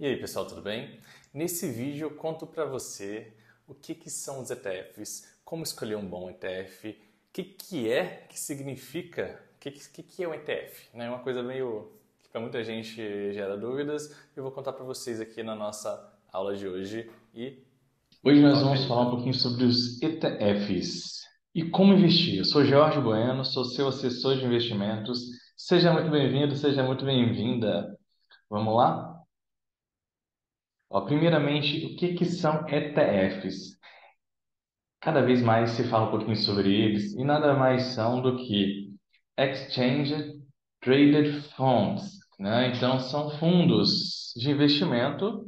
E aí, pessoal, tudo bem? Nesse vídeo eu conto para você o que são os ETFs, como escolher um bom ETF, que significa, o que é um ETF, né? É uma coisa meio que para muita gente gera dúvidas. Eu vou contar para vocês aqui na nossa aula de hoje e Hoje nós toca vamos aí, falar um tá? pouquinho sobre os ETFs e como investir. Eu sou Jorge Bueno, sou seu assessor de investimentos. Seja muito bem-vindo, seja muito bem-vinda. Vamos lá? Primeiramente, o que são ETFs? Cada vez mais se fala um pouquinho sobre eles e nada mais são do que Exchange Traded Funds, né? Então, são fundos de investimento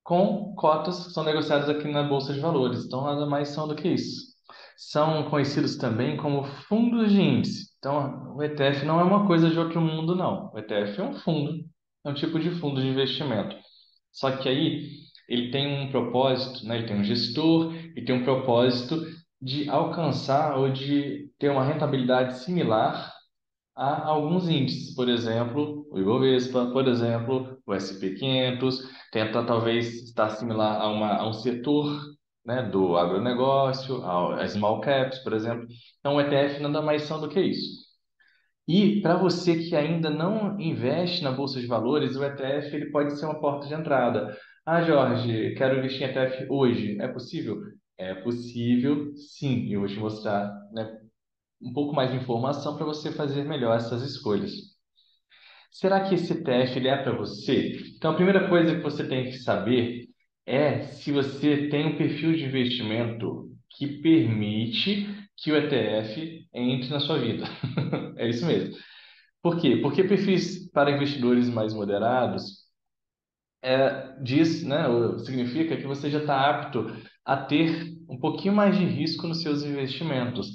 com cotas que são negociadas aqui na Bolsa de Valores. Então, nada mais são do que isso. São conhecidos também como fundos de índice. Então, o ETF não é uma coisa de outro mundo, não. O ETF é um fundo, é um tipo de fundo de investimento. Só que aí ele tem um propósito, né? Ele tem um gestor e tem um propósito de alcançar ou de ter uma rentabilidade similar a alguns índices, por exemplo, o Ibovespa, por exemplo, o SP 500, tenta talvez estar similar a um setor, né, do agronegócio, a small caps, por exemplo. Então, o ETF nada mais são do que isso. E para você que ainda não investe na Bolsa de Valores, o ETF ele pode ser uma porta de entrada. Ah, Jorge, quero investir em ETF hoje. É possível? É possível, sim. E eu vou te mostrar, né, um pouco mais de informação para você fazer melhor essas escolhas. Será que esse ETF ele é para você? Então, a primeira coisa que você tem que saber é se você tem um perfil de investimento que permite que o ETF entre na sua vida. É isso mesmo. Por quê? Porque perfis para investidores mais moderados diz, né, ou significa que você já está apto a ter um pouquinho mais de risco nos seus investimentos,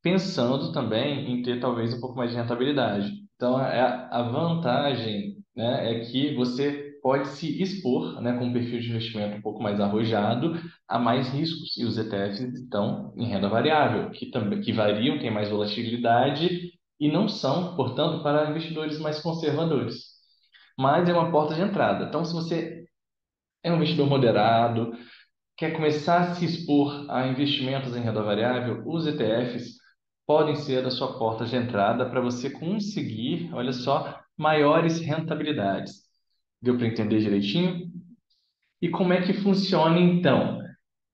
pensando também em ter talvez um pouco mais de rentabilidade. Então, a vantagem, né, é que você pode se expor, né, com um perfil de investimento um pouco mais arrojado a mais riscos. E os ETFs estão em renda variável, que também que variam, têm mais volatilidade e não são, portanto, para investidores mais conservadores, mas é uma porta de entrada. Então, se você é um investidor moderado, quer começar a se expor a investimentos em renda variável, os ETFs podem ser a sua porta de entrada para você conseguir, olha só, maiores rentabilidades. Deu para entender direitinho? E como é que funciona então?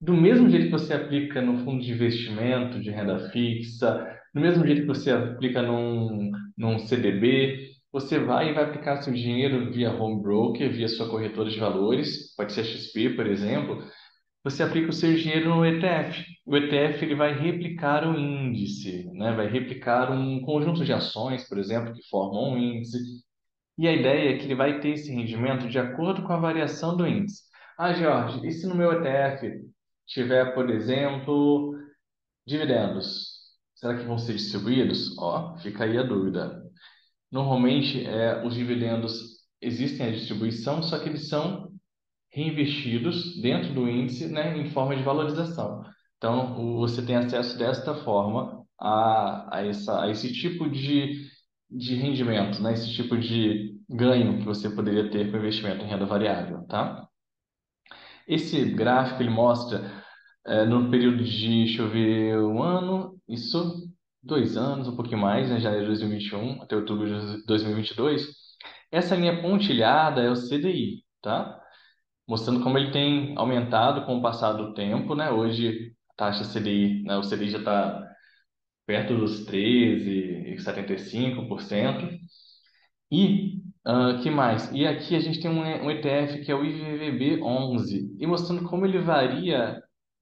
Do mesmo jeito que você aplica no fundo de investimento de renda fixa, do mesmo jeito que você aplica num CDB, você vai e vai aplicar seu dinheiro via home broker, via sua corretora de valores, pode ser a XP, por exemplo. Você aplica o seu dinheiro no ETF. O ETF ele vai replicar um índice, né? Vai replicar um conjunto de ações, por exemplo, que formam um índice. E a ideia é que ele vai ter esse rendimento de acordo com a variação do índice. Ah, Jorge, e se no meu ETF tiver, por exemplo, dividendos? Será que vão ser distribuídos? Fica aí a dúvida. Normalmente, os dividendos existem a distribuição, só que eles são reinvestidos dentro do índice, né, em forma de valorização. Então, você tem acesso desta forma a esse tipo de rendimento, né, esse tipo de ganho que você poderia ter com investimento em renda variável, tá? Esse gráfico ele mostra no período de, deixa eu ver, um ano, isso, 2 anos, um pouquinho mais, né, janeiro de 2021 até outubro de 2022. Essa linha pontilhada é o CDI, tá? Mostrando como ele tem aumentado com o passar do tempo, né? Hoje a taxa CDI, né, o CDI já está perto dos 13,75%. E que mais? E aqui a gente tem um ETF que é o IVVB11 e mostrando como ele varia.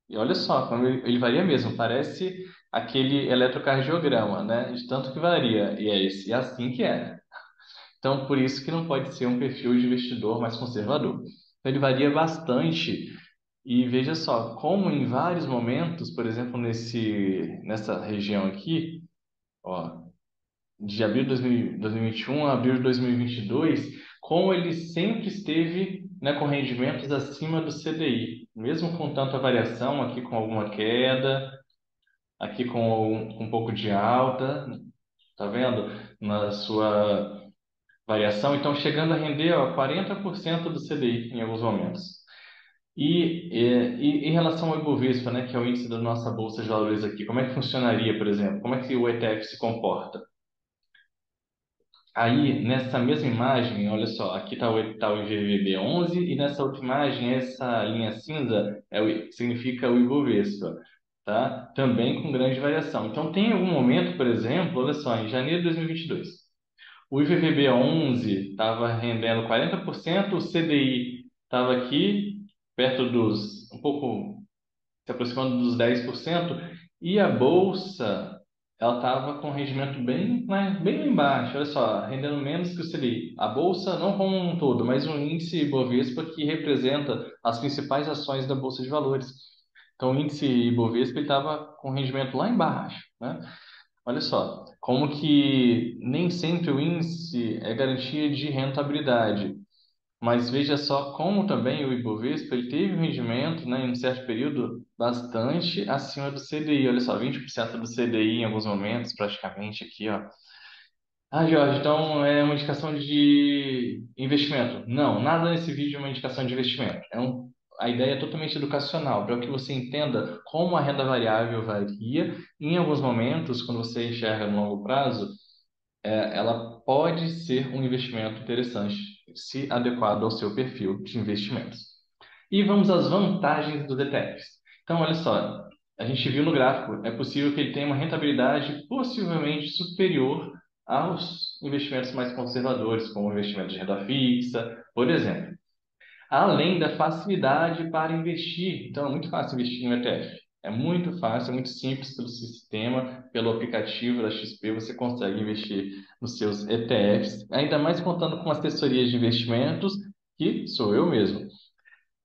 E olha só, como ele varia mesmo, parece aquele eletrocardiograma, né? De tanto que varia. E é esse, é assim que é. Então, por isso que não pode ser um perfil de investidor mais conservador. Então, ele varia bastante. E veja só, como em vários momentos, por exemplo, nessa região aqui, ó, de abril de 2021 a abril de 2022, como ele sempre esteve, né, com rendimentos acima do CDI, mesmo com tanta variação, aqui com alguma queda, aqui com um pouco de alta, tá vendo? Na sua variação, então chegando a render, ó, 40% do CDI em alguns momentos. E em relação ao Ibovespa, né, que é o índice da nossa bolsa de valores aqui, como é que funcionaria, por exemplo? Como é que o ETF se comporta? Aí, nessa mesma imagem, olha só, aqui está o IVVB11 e nessa outra imagem, essa linha cinza significa o Ibovespa, tá? Também com grande variação. Então, tem algum momento, por exemplo, olha só, em janeiro de 2022, o IVVB11 estava rendendo 40%, o CDI estava aqui perto dos, um pouco se aproximando dos 10%, e a bolsa ela estava com um rendimento bem, né, bem lá embaixo, olha só, rendendo menos que o CDI. A bolsa não como um todo, mas um índice Ibovespa que representa as principais ações da bolsa de valores. Então, o índice Ibovespa estava com rendimento lá embaixo, né? Olha só, como que nem sempre o índice é garantia de rentabilidade. Mas veja só como também o Ibovespa ele teve um rendimento, né, em um certo período bastante acima do CDI. Olha só, 20% do CDI em alguns momentos, praticamente aqui, ó. Ah, Jorge, então é uma indicação de investimento. Não, nada nesse vídeo é uma indicação de investimento. A ideia é totalmente educacional, para que você entenda como a renda variável varia. Em alguns momentos, quando você enxerga no longo prazo, ela pode ser um investimento interessante, se adequado ao seu perfil de investimentos. E vamos às vantagens dos ETFs. Então, olha só, a gente viu no gráfico, é possível que ele tenha uma rentabilidade possivelmente superior aos investimentos mais conservadores, como o investimento de renda fixa, por exemplo. Além da facilidade para investir. Então, é muito fácil investir em um ETF. É muito fácil, é muito simples pelo sistema, pelo aplicativo da XP, você consegue investir nos seus ETFs, ainda mais contando com assessorias de investimentos, que sou eu mesmo.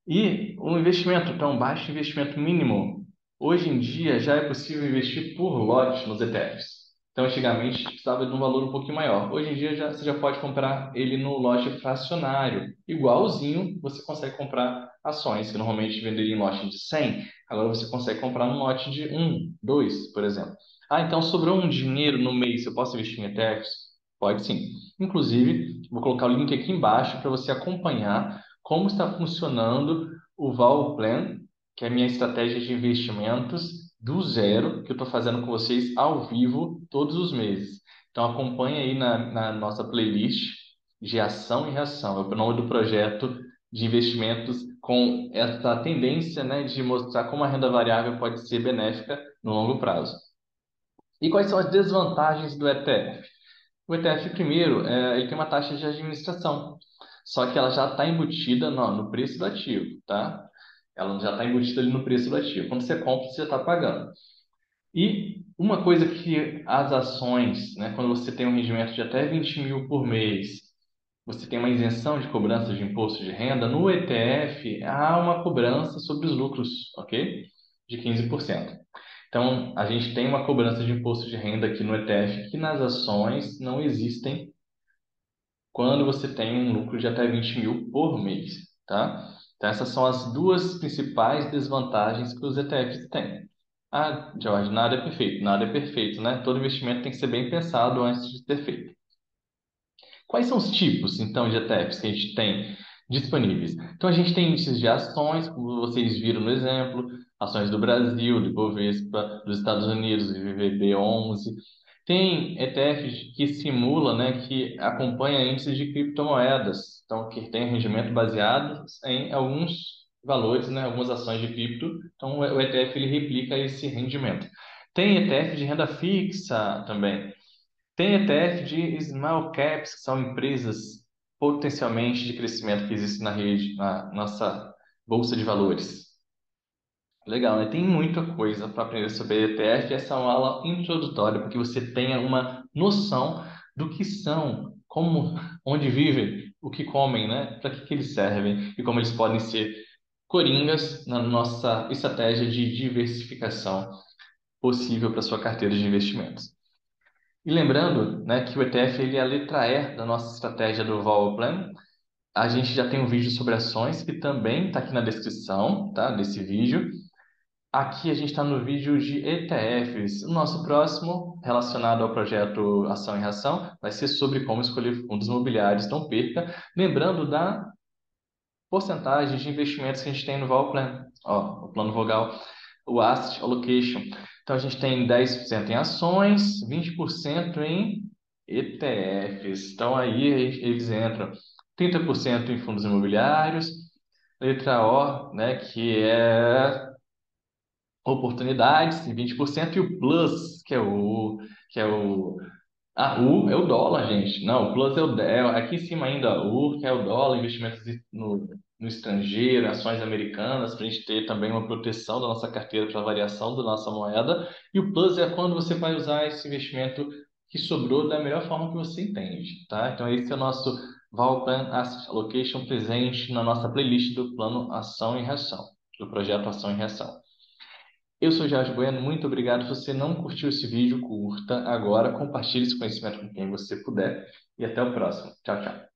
E o investimento, então, baixo investimento mínimo. Hoje em dia já é possível investir por lote nos ETFs. Então, antigamente precisava de um valor um pouquinho maior. Hoje em dia você já pode comprar ele no lote fracionário. Igualzinho você consegue comprar ações, que normalmente venderia em lote de 100. Agora você consegue comprar no lote de 1, 2, por exemplo. Ah, então sobrou um dinheiro no mês, eu posso investir em ETFs? Pode sim. Inclusive, vou colocar o link aqui embaixo para você acompanhar como está funcionando o Val Plan, que é a minha estratégia de investimentos do zero, que eu estou fazendo com vocês ao vivo todos os meses. Então acompanhe aí na nossa playlist de ação e reação. É o nome do projeto de investimentos com essa tendência, né, de mostrar como a renda variável pode ser benéfica no longo prazo. E quais são as desvantagens do ETF? O ETF, primeiro, ele tem uma taxa de administração, só que ela já está embutida no preço do ativo, tá? Ela já está embutida ali no preço do ativo. Quando você compra, você já está pagando. E uma coisa que as ações, né, quando você tem um rendimento de até 20 mil por mês, você tem uma isenção de cobrança de imposto de renda, no ETF há uma cobrança sobre os lucros, ok? De 15%. Então, a gente tem uma cobrança de imposto de renda aqui no ETF que nas ações não existem quando você tem um lucro de até 20 mil por mês, tá? Então, essas são as duas principais desvantagens que os ETFs têm. Ah, Jorge, nada é perfeito. Nada é perfeito, né? Todo investimento tem que ser bem pensado antes de ser feito. Quais são os tipos, então, de ETFs que a gente tem disponíveis? Então, a gente tem índices de ações, como vocês viram no exemplo, ações do Brasil, do Ibovespa, dos Estados Unidos, do IVVB11. Tem ETFs que simula, né, que acompanha índices de criptomoedas, então, que tem rendimento baseado em alguns valores, né, algumas ações de cripto. Então, o ETF ele replica esse rendimento. Tem ETF de renda fixa também. Tem ETF de small caps, que são empresas potencialmente de crescimento que existem na rede, na nossa bolsa de valores. Legal, né? Tem muita coisa para aprender sobre ETF. Essa é uma aula introdutória para que você tenha uma noção do que são, como, onde vivem, o que comem, né? Para que eles servem e como eles podem ser coringas na nossa estratégia de diversificação possível para sua carteira de investimentos. E lembrando, né, que o ETF ele é a letra E da nossa estratégia do Vol Plan. A gente já tem um vídeo sobre ações que também está aqui na descrição, tá, desse vídeo. Aqui a gente está no vídeo de ETFs. O nosso próximo, relacionado ao projeto Ação e Reação, vai ser sobre como escolher fundos imobiliários. Não perca. Lembrando da porcentagem de investimentos que a gente tem no Vol Plan, ó, o plano Vogal, o Asset Allocation. Então a gente tem 10% em ações, 20% em ETFs. Então aí eles entram 30% em fundos imobiliários, letra O, né, que é oportunidades, em 20%, e o Plus, que é o U é o dólar, gente. Não, o plus aqui em cima ainda o U, que é o dólar, investimentos no estrangeiro, ações americanas, para a gente ter também uma proteção da nossa carteira para a variação da nossa moeda. E o plus é quando você vai usar esse investimento que sobrou da melhor forma que você entende, tá? Então esse é o nosso Valplan Asset Allocation presente na nossa playlist do plano Ação e Reação, do projeto Ação e Reação. Eu sou Jorge Bueno, muito obrigado. Se você não curtiu esse vídeo, curta agora, compartilhe esse conhecimento com quem você puder e até o próximo. Tchau, tchau.